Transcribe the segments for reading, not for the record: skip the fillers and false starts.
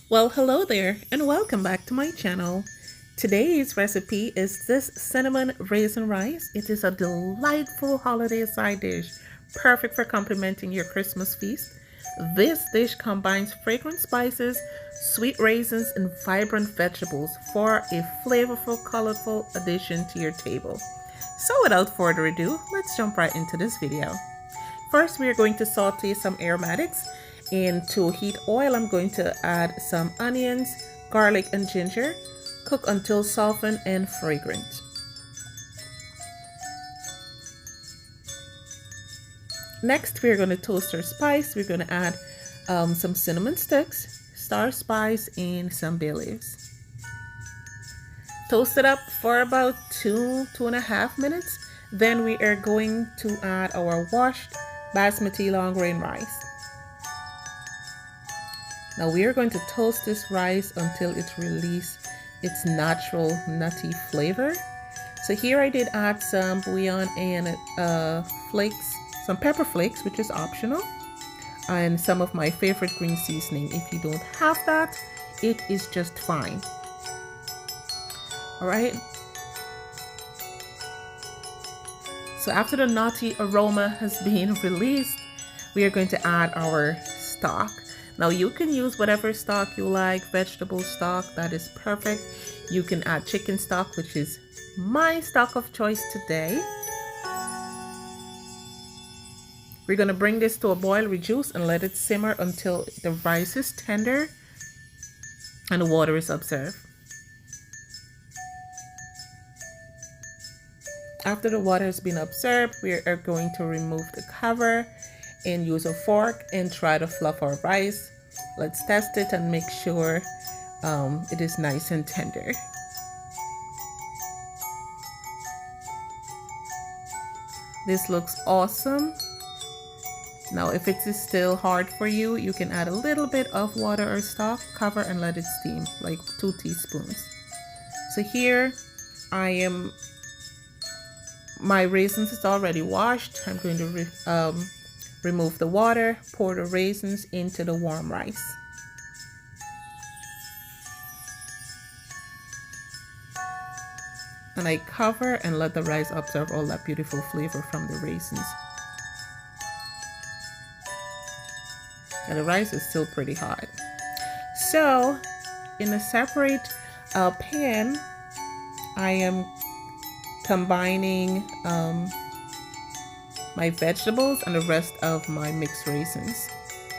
Well, hello there and welcome back to my channel. Today's recipe is this cinnamon raisin rice. It is a delightful holiday side dish, perfect for complementing your Christmas feast. This dish combines fragrant spices, sweet raisins, and vibrant vegetables for a flavorful, colorful addition to your table. So without further ado, let's jump right into this video. First, we are going to saute some aromatics. Into heat oil, I'm going to add some onions, garlic, and ginger. Cook until softened and fragrant. Next, we're going to toast our spice. We're going to add some cinnamon sticks, star spice, and some bay leaves. Toast it up for about 2.5 minutes. Then we are going to add our washed basmati long grain rice. Now we are going to toast this rice until it releases its natural nutty flavor. So here I did add some bouillon and flakes, some pepper flakes, which is optional, and some of my favorite green seasoning. If you don't have that, it is just fine. All right. So after the nutty aroma has been released, we are going to add our stock. Now you can use whatever stock you like, vegetable stock, that is perfect. You can add chicken stock, which is my stock of choice today. We're going to bring this to a boil, reduce, and let it simmer until the rice is tender and the water is absorbed. After the water has been absorbed, we are going to remove the cover and use a fork and try to fluff our rice. Let's test it and make sure it is nice and tender. This looks awesome. Now if it is still hard for you, you can add a little bit of water or stock, cover, and let it steam, like 2 teaspoons. So here my raisins is already washed. I'm going to remove the water, pour the raisins into the warm rice. And I cover and let the rice absorb all that beautiful flavor from the raisins. And the rice is still pretty hot. So in a separate pan, I am combining my vegetables and the rest of my mixed raisins.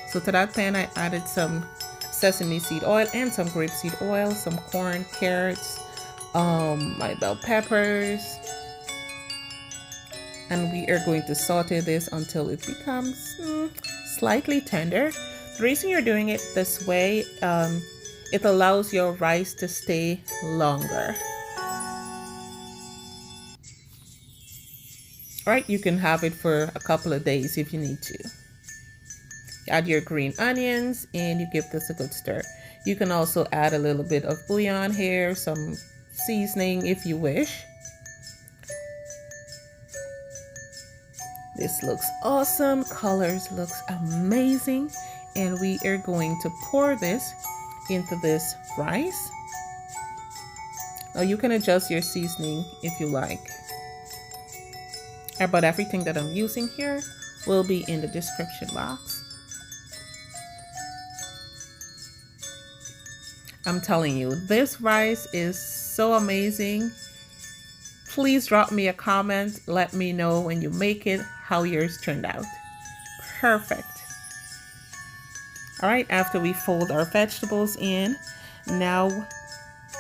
So to that pan, I added some sesame seed oil and some grapeseed oil, some corn, carrots, my bell peppers, and we are going to saute this until it becomes slightly tender. The reason you're doing it this way, it allows your rice to stay longer. Right, you can have it for a couple of days if you need to. Add your green onions and you give this a good stir. You can also add a little bit of bouillon here, some seasoning if you wish. This looks awesome, colors looks amazing, and we are going to pour this into this rice. Now you can adjust your seasoning if you like. But everything that I'm using here will be in the description box. I'm telling you, this rice is so amazing. Please drop me a comment. Let me know when you make it, how yours turned out. Perfect. All right, after we fold our vegetables in, now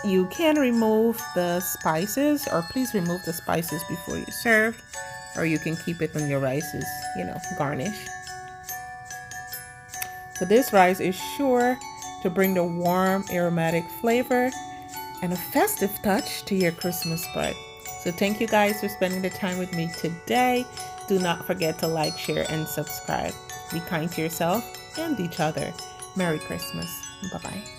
you can remove the spices, or please remove the spices before you serve. Or you can keep it on your rices, garnish. So this rice is sure to bring the warm aromatic flavor and a festive touch to your Christmas spread. So thank you guys for spending the time with me today. Do not forget to like, share, and subscribe. Be kind to yourself and each other. Merry Christmas. Bye-bye.